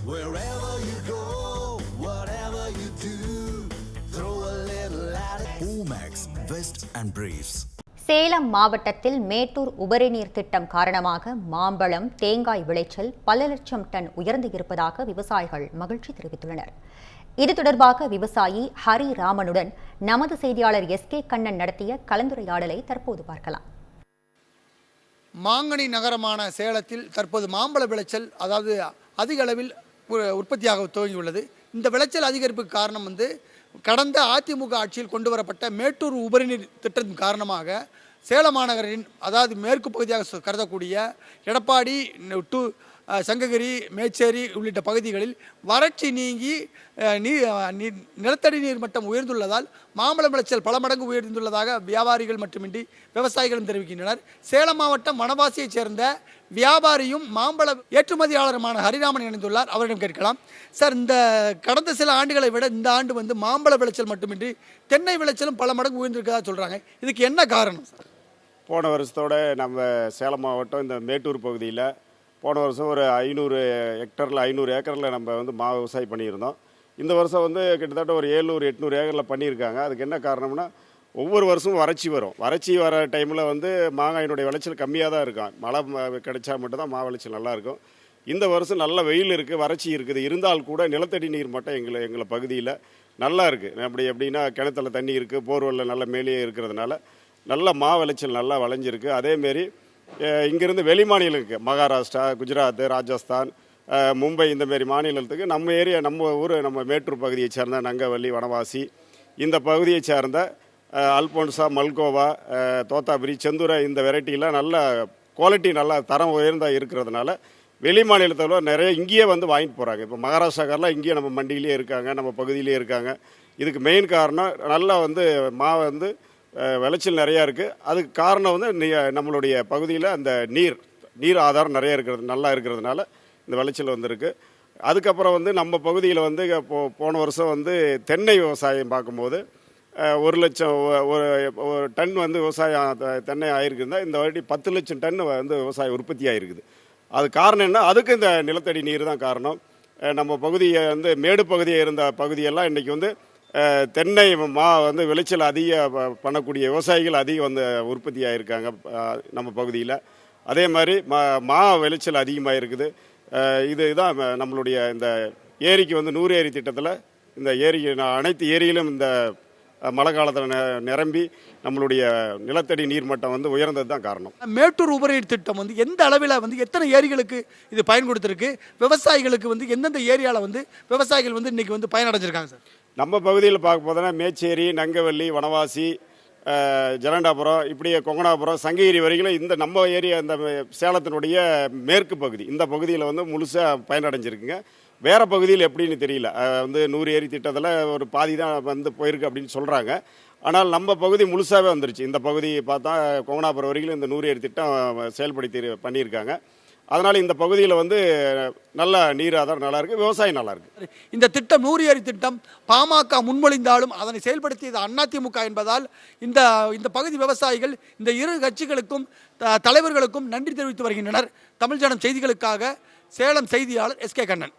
Wherever you go, whatever you do, throw a little at it. Omax, Vest and Briefs. Salem மாவட்டத்தில் மேட்டூர் உபரிநீர் திட்டம் காரணமாக மாம்பழம், தேங்காய் விளைச்சல் பல லட்சம் டன் உயர்ந்து இருப்பதாக விவசாயிகள் மகிழ்ச்சி தெரிவித்துள்ளனர். இது தொடர்பாக விவசாயி ஹரி ராமனுடன் நமது செய்தியாளர் எஸ்.கே. கண்ணன் நடத்திய கலந்துரையாடலை தற்போது பார்க்கலாம். மாங்கனி நகரமான சேலத்தில் தற்போது மாம்பழ விளைச்சல் அதாவது அதிக அளவில் உற்பத்தியாக துவங்கியுள்ளது. இந்த விளைச்சல் அதிகரிப்புக்கு காரணம் கடந்த அதிமுக ஆட்சியில் கொண்டு வரப்பட்ட மேட்டூர் உபரிநீர் திட்டத்தின் காரணமாக சேலம் மாநகரின் அதாவது மேற்கு பகுதியாக கருதக்கூடிய எடப்பாடி டு சங்ககிரி, மேச்சேரி உள்ளிட்ட பகுதிகளில் வறட்சி நீங்கி நிலத்தடி நீர் மட்டம் உயர்ந்துள்ளதால் மாம்பழ விளைச்சல் பல மடங்கு உயர்ந்துள்ளதாக வியாபாரிகள் மட்டுமின்றி விவசாயிகளும் தெரிவிக்கின்றனர். சேலம் மாவட்டம் வனவாசியைச் சேர்ந்த வியாபாரியும் மாம்பழ ஏற்றுமதியாளருமான ஹரிராமன் இணைந்துள்ளார். அவரிடம் கேட்கலாம். சார், இந்த கடந்த சில ஆண்டுகளை விட இந்த ஆண்டு மாம்பழ விளைச்சல் மட்டுமின்றி தென்னை விளைச்சலும் பல மடங்கு உயர்ந்திருக்கதா சொல்கிறாங்க. இதுக்கு என்ன காரணம் சார்? போன வருஷத்தோட நம்ம சேலம் மாவட்டம் இந்த மேட்டூர் பகுதியில் போன வருஷம் ஒரு 500 ஹெக்டரில் 500 ஏக்கரில் நம்ம மா விவசாயம் பண்ணியிருந்தோம். இந்த வருஷம் கிட்டத்தட்ட ஒரு 700-800 ஏக்கரில் பண்ணியிருக்காங்க. அதுக்கு என்ன காரணம்னா, ஒவ்வொரு வருஷமும் வறட்சி வரும். வறட்சி வர டைமில் மாங்காயினுடைய விளைச்சல் கம்மியாக தான் இருக்கும். மழை கிடைச்சா மட்டும்தான் மா விளைச்சல் நல்லாயிருக்கும். இந்த வருஷம் நல்ல வெயில் இருக்குது, வறட்சி இருக்குது. இருந்தால் கூட நிலத்தடி நீர் மட்டும் எங்களை பகுதியில் நல்லா இருக்குது. எப்படின்னா கிணத்துல தண்ணி இருக்குது, போர்வெல்ல நல்ல மேலேயே இருக்கிறதுனால நல்ல மா விளைச்சல் நல்லா விளைஞ்சிருக்கு. அதேமாரி இங்கேருந்து வெளி மாநிலங்களுக்கு மகாராஷ்டிரா, குஜராத், ராஜஸ்தான், மும்பை இந்தமாரி மாநிலத்துக்கு நம்ம ஏரியா, நம்ம ஊர், நம்ம மேட்டூர் பகுதியை சேர்ந்த நங்கவல்லி, வனவாசி இந்த பகுதியை சேர்ந்த அல்போன்சா, மல்கோவா, தோத்தாபுரி, செந்தூரை இந்த வெரைட்டிலாம் நல்ல குவாலிட்டி நல்லா தரம் உயர்ந்தா இருக்கிறதுனால வெளி மாநிலத்தில் நிறைய இங்கேயே வாங்கிட்டு போகிறாங்க. இப்போ மகாராஷ்டிராக்காரெலாம் இங்கேயே நம்ம மண்டியிலே இருக்காங்க, நம்ம பகுதியிலே இருக்காங்க. இதுக்கு மெயின் காரணம் நல்லா மா விளைச்சல் நிறையா இருக்குது. அதுக்கு காரணம் நம்மளுடைய பகுதியில் அந்த நீர் ஆதாரம் நிறைய நல்லா இருக்கிறதுனால இந்த விளைச்சல் வந்திருக்கு. அதுக்கப்புறம் நம்ம பகுதியில் போன வருஷம் தென்னை விவசாயம் பார்க்கும்போது 1 லட்சம் ஒரு டன் விவசாயம் தென்னை ஆகிருக்குன்னா இந்த வாட்டி 10 லட்சம் டன் விவசாயம் உற்பத்தி ஆகிருக்குது. அது காரணம் என்ன? அதுக்கு இந்த நிலத்தடி நீர் தான் காரணம். நம்ம பகுதியை மேடு பகுதியாக இருந்த பகுதியெல்லாம் இன்றைக்கி தென்னை மா விளைச்சல் அதிக பண்ணக்கூடிய விவசாயிகள் அதிகம் உற்பத்தி ஆகியிருக்காங்க நம்ம பகுதியில். அதே மாதிரி மா விளைச்சல் அதிகமாக இருக்குது. இதுதான் நம்மளுடைய இந்த ஏரிக்கு 100 ஏரி திட்டத்தில் இந்த அனைத்து ஏரியிலும் இந்த மழை காலத்தில் நிரம்பி நம்மளுடைய நிலத்தடி நீர் மட்டம் உயர்ந்தது தான் காரணம். மேட்டூர் உபரிநீர் திட்டம் எந்த அளவில் எத்தனை ஏரிகளுக்கு இது பயன் கொடுத்துருக்கு? விவசாயிகளுக்கு எந்தெந்த ஏரியாவில் விவசாயிகள் இன்னைக்கு பயனடைஞ்சிருக்காங்க சார்? நம்ம பகுதியில் பார்க்க போதோன்னா மேச்சேரி, நங்கவல்லி, வனவாசி, ஜலண்டாபுரம், இப்படியே கொங்கனாபுரம், சங்ககிரி வரைக்கும் இந்த நம்ம ஏரியா இந்த சேலத்தினுடைய மேற்கு பகுதி இந்த பகுதியில் முழுசாக பயனடைஞ்சிருக்குங்க. வேறு பகுதியில் எப்படின்னு தெரியல. 100 ஏரி திட்டத்தில் ஒரு பாதி தான் போயிருக்கு அப்படின்னு சொல்கிறாங்க. ஆனால் நம்ம பகுதி முழுசாகவே வந்துருச்சு. இந்த பகுதி பார்த்தா கொங்கனாபுரம் வரைக்கும் இந்த 100 ஏரி திட்டம் செயல்படுத்தி பண்ணியிருக்காங்க. அதனால் இந்த பகுதியில் நல்ல நீர் ஆதாரம் நல்லாயிருக்கு, விவசாயம் நல்லாயிருக்கு. இந்த திட்டம் 100 ஏரி திட்டம் பாமக முன்மொழிந்தாலும் அதனை செயல்படுத்தியது அதிமுக என்பதால் இந்த பகுதி விவசாயிகள் இந்த இரு கட்சிகளுக்கும் தலைவர்களுக்கும் நன்றி தெரிவித்து வருகின்றனர். தமிழ் ஜனம் செய்திகளுக்காக சேலம் செய்தியாளர் எஸ்.கே. கண்ணன்.